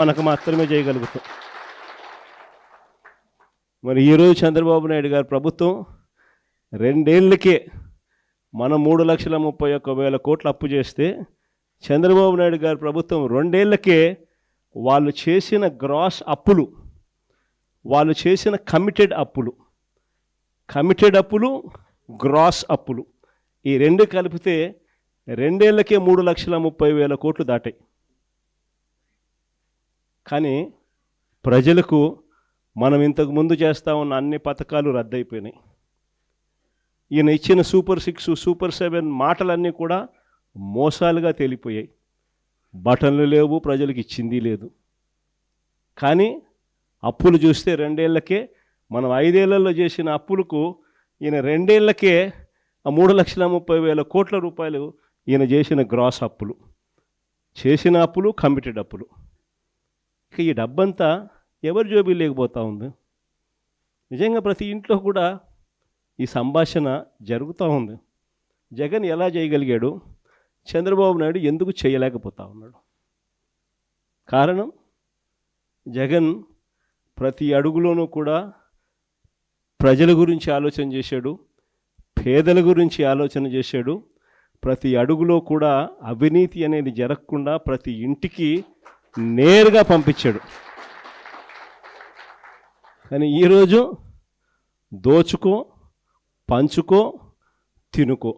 మనకు మాత్రమే చేయగలుగుతాం. మరి ఈరోజు చంద్రబాబు నాయుడు గారి ప్రభుత్వం 2 ఏళ్ళకే మనం 3,31,000 కోట్లు అప్పు చేస్తే చంద్రబాబు నాయుడు గారి ప్రభుత్వం 2 ఏళ్ళకే వాళ్ళు చేసిన గ్రాస్ అప్పులు, వాళ్ళు చేసిన కమిటెడ్ అప్పులు గ్రాస్ అప్పులు ఈ 2 కలిపితే 2 ఏళ్ళకే 3,30,000 కోట్లు దాటాయి. కానీ ప్రజలకు మనం ఇంతకు ముందు చేస్తూ ఉన్న అన్ని పథకాలు రద్దయిపోయినాయి. ఈయన ఇచ్చిన సూపర్ 6, సూపర్ 7 మాటలన్నీ కూడా మోసాలుగా తేలిపోయాయి. బటన్లు లేవు, ప్రజలకు ఇచ్చింది లేదు. కానీ అప్పులు చూస్తే 2 ఏళ్ళకే మనం 5 ఏళ్లలో చేసిన అప్పులకు ఈయన 2 ఏళ్ళకే 3,30,000 కోట్ల రూపాయలు ఈయన చేసిన గ్రాస్ అప్పులు, చేసిన అప్పులు కమిటెడ్ అప్పులు. ఇక ఈ డబ్బంతా ఎవరి జోబీ లేకపోతూ ఉంది. నిజంగా ప్రతి ఇంట్లో కూడా ఈ సంభాషణ జరుగుతూ ఉంది. జగన్ ఎలా చేయగలిగాడు, చంద్రబాబు నాయుడు ఎందుకు చేయలేకపోతా ఉన్నాడు? కారణం, జగన్ ప్రతి అడుగులోనూ కూడా ప్రజల గురించి ఆలోచన చేశాడు, పేదల గురించి ఆలోచన చేశాడు. ప్రతి అడుగులో కూడా అవినీతి అనేది జరగకుండా ప్రతి ఇంటికి నేరుగా పంపించాడు. కానీ ఈరోజు దోచుకో, పంచుకో, తినుకో,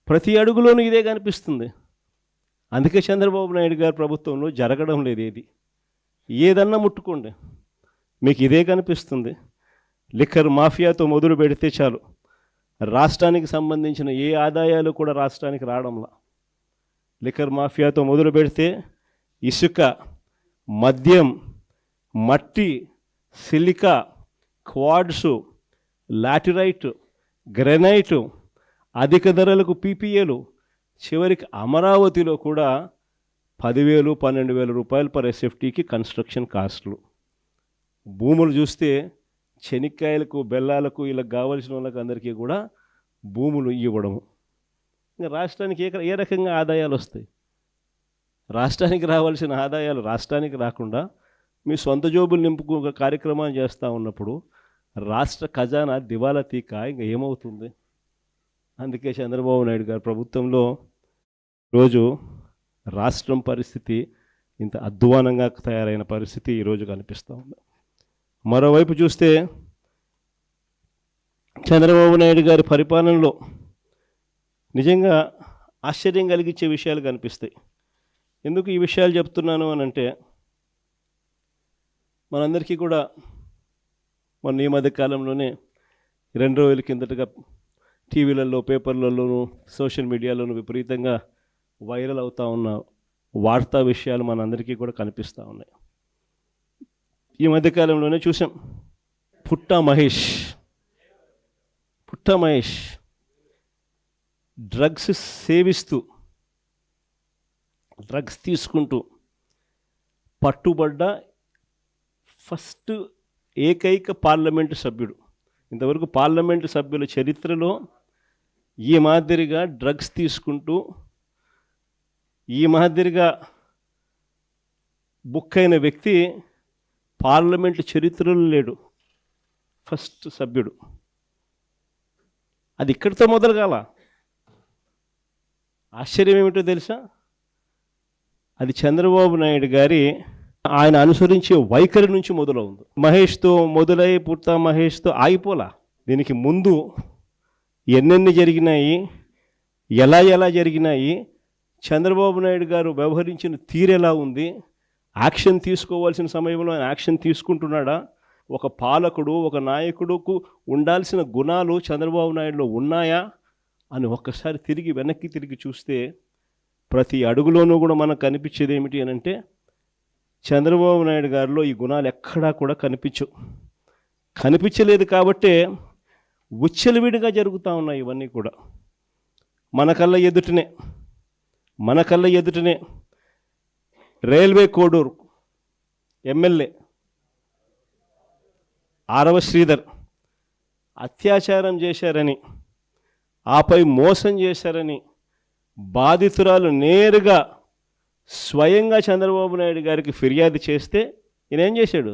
ప్రతి అడుగులోనూ ఇదే కనిపిస్తుంది. అందుకే చంద్రబాబు నాయుడు గారి ప్రభుత్వంలో జరగడం లేదు. ఏదన్నా ముట్టుకోండి మీకు ఇదే కనిపిస్తుంది. లిక్కర్ మాఫియాతో మొదలు పెడితే చాలు, రాష్ట్రానికి సంబంధించిన ఏ ఆదాయాలు కూడా రాష్ట్రానికి రావడంలా. లిక్కర్ మాఫియాతో మొదలు పెడితే ఇసుక, మద్యం, మట్టి, సిలికా, క్వాడ్సు, లాటిరైట్, గ్రెనైటు, అధిక ధరలకు పీపీఏలు, చివరికి అమరావతిలో కూడా 10,000, 12,000 రూపాయలు పర్ ఎస్ఎఫ్టీకి కన్స్ట్రక్షన్ కాస్ట్లు. భూములు చూస్తే చెనిక్కాయలకు, బెల్లాలకు, ఇలా కావలసిన వాళ్ళకి అందరికీ కూడా భూములు ఇవ్వడము. ఇంకా రాష్ట్రానికి ఏ రకంగా ఆదాయాలు వస్తాయి? రాష్ట్రానికి రావాల్సిన ఆదాయాలు రాష్ట్రానికి రాకుండా మీ సొంత జోబులు నింపుకు కార్యక్రమాలు చేస్తూ ఉన్నప్పుడు రాష్ట్ర ఖజానా దివాలా తీక ఇంకా ఏమవుతుంది? అందుకే చంద్రబాబు నాయుడు గారి ప్రభుత్వంలో ఈరోజు రాష్ట్రం పరిస్థితి ఇంత అధ్వానంగా తయారైన పరిస్థితి ఈరోజు కనిపిస్తూ ఉంది. మరోవైపు చూస్తే చంద్రబాబు నాయుడు గారి పరిపాలనలో నిజంగా ఆశ్చర్యం కలిగించే విషయాలు కనిపిస్తాయి. ఎందుకు ఈ విషయాలు చెప్తున్నాను అని అంటే, మనందరికీ కూడా మొన్న ఈ మధ్య కాలంలోనే 2 రోజుల కిందటగా టీవీలలో, పేపర్లలోనూ, సోషల్ మీడియాలోనూ విపరీతంగా వైరల్ అవుతూ ఉన్న వార్తా విషయాలు మనందరికీ కూడా కనిపిస్తూ ఉన్నాయి. ఈ మధ్యకాలంలోనే చూసాం, పుట్టా మహేష్ డ్రగ్స్ సేవిస్తూ, డ్రగ్స్ తీసుకుంటూ పట్టుబడ్డ ఫస్ట్ ఏకైక పార్లమెంటు సభ్యుడు. ఇంతవరకు పార్లమెంటు సభ్యుల చరిత్రలో ఈ మాదిరిగా డ్రగ్స్ తీసుకుంటూ, ఈ మాదిరిగా బుక్ అయిన వ్యక్తి పార్లమెంటు చరిత్రలో లేడు. ఫస్ట్ సభ్యుడు. అది ఇక్కడితో మొదలు కాల. ఆశ్చర్యం ఏమిటో తెలుసా? అది చంద్రబాబు నాయుడు గారి ఆయన అనుసరించే వైఖరి నుంచి మొదలవుంది. మహేష్తో మొదలై పుట్టా మహేష్తో ఆగిపోలా. దీనికి ముందు ఎన్నెన్ని జరిగినాయి, ఎలా జరిగినాయి, చంద్రబాబు నాయుడు గారు వ్యవహరించిన తీరు ఎలా ఉంది, యాక్షన్ తీసుకోవాల్సిన సమయంలో ఆయన యాక్షన్ తీసుకుంటున్నాడా, ఒక పాలకుడు, ఒక నాయకుడుకు ఉండాల్సిన గుణాలు చంద్రబాబు నాయుడులో ఉన్నాయా అని ఒక్కసారి వెనక్కి తిరిగి చూస్తే ప్రతి అడుగులోనూ కూడా మనకు కనిపించేది ఏమిటి అని అంటే, చంద్రబాబు నాయుడు గారిలో ఈ గుణాలు ఎక్కడా కూడా కనిపించలేదు. కాబట్టే విచ్చలవిడిగా జరుగుతూ ఉన్నాయి ఇవన్నీ కూడా. మన కళ్ళ ఎదుటనే రైల్వే కోడూరు ఎమ్మెల్యే ఆరవ శ్రీధర్ అత్యాచారం చేశారని, ఆపై మోసం చేశారని బాధితురాలు నేరుగా స్వయంగా చంద్రబాబు నాయుడు గారికి ఫిర్యాదు చేస్తే ఈయన ఏం చేశాడు?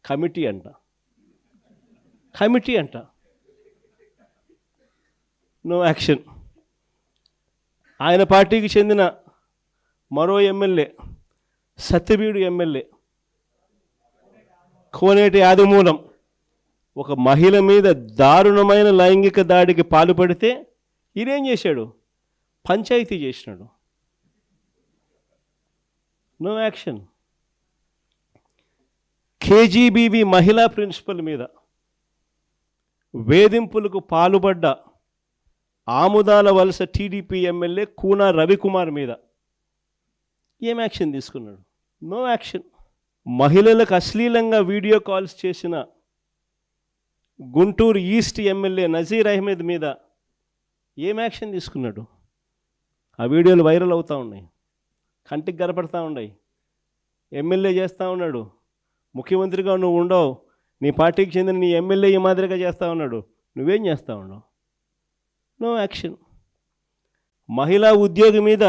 కమిటీ అంట. No action. ఆయన పార్టీకి చెందిన మరో ఎమ్మెల్యే, సత్యవీడు ఎమ్మెల్యే కోనేటి ఆదిమూలం ఒక మహిళ మీద దారుణమైన లైంగిక దాడికి పాల్పడితే ఈయనేం చేశాడు? పంచాయతీ చేసినాడు. No action. కేజీబీవీ మహిళా ప్రిన్సిపల్ మీద వేధింపులకు పాల్పడ్డ ఆముదాల వలస టీడీపీ ఎమ్మెల్యే కూన రవికుమార్ మీద ఏం యాక్షన్ తీసుకున్నాడు? No action. మహిళలకు అశ్లీలంగా వీడియో కాల్స్ చేసిన గుంటూరు ఈస్ట్ ఎమ్మెల్యే నజీర్ అహ్మద్ మీద ఏం యాక్షన్ తీసుకున్నాడు? ఆ వీడియోలు వైరల్ అవుతూ ఉన్నాయి, కంటికి కనపడతా ఉన్నాయి. ఎమ్మెల్యే చేస్తూ ఉన్నాడు, ముఖ్యమంత్రిగా నువ్వు ఉండవు, నీ పార్టీకి చెందిన నీ ఎమ్మెల్యే ఈ మాదిరిగా చేస్తూ ఉన్నాడు, నువ్వేం చేస్తూ ఉన్నావు? No action. మహిళా ఉద్యోగి మీద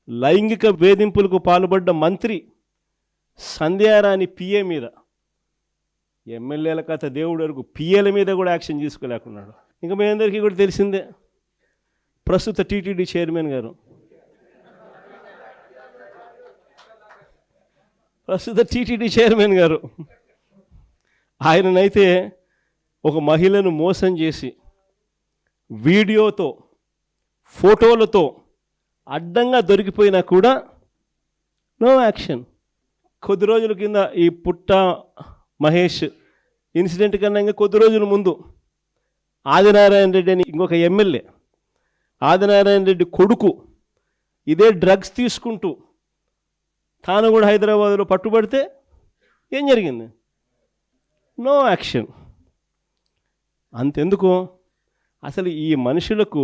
లైంగిక వేధింపులకు పాల్పడ్డ మంత్రి సంధ్యారాణి పిఏ మీద, ఎమ్మెల్యేల కథ దేవుడు వరకు పిఏల మీద కూడా యాక్షన్ తీసుకోలేకున్నాడు. ఇంకా మీ అందరికీ కూడా తెలిసిందే, ప్రస్తుత టీటీడీ చైర్మన్ గారు, ఆయననైతే ఒక మహిళను మోసం చేసి వీడియోతో ఫోటోలతో అడ్డంగా దొరికిపోయినా కూడా నో యాక్షన్. కొద్ది రోజుల కింద ఈ పుట్ట మహేష్ ఇన్సిడెంట్ కన్నా ఇంకా కొద్ది రోజుల ముందు ఆదినారాయణ రెడ్డి అని ఇంకొక ఎమ్మెల్యే, ఆదినారాయణ రెడ్డి కొడుకు ఇదే డ్రగ్స్ తీసుకుంటూ తాను కూడా హైదరాబాద్లో పట్టుబడితే ఏం జరిగింది? No action. అంతెందుకు, అసలు ఈ మనుషులకు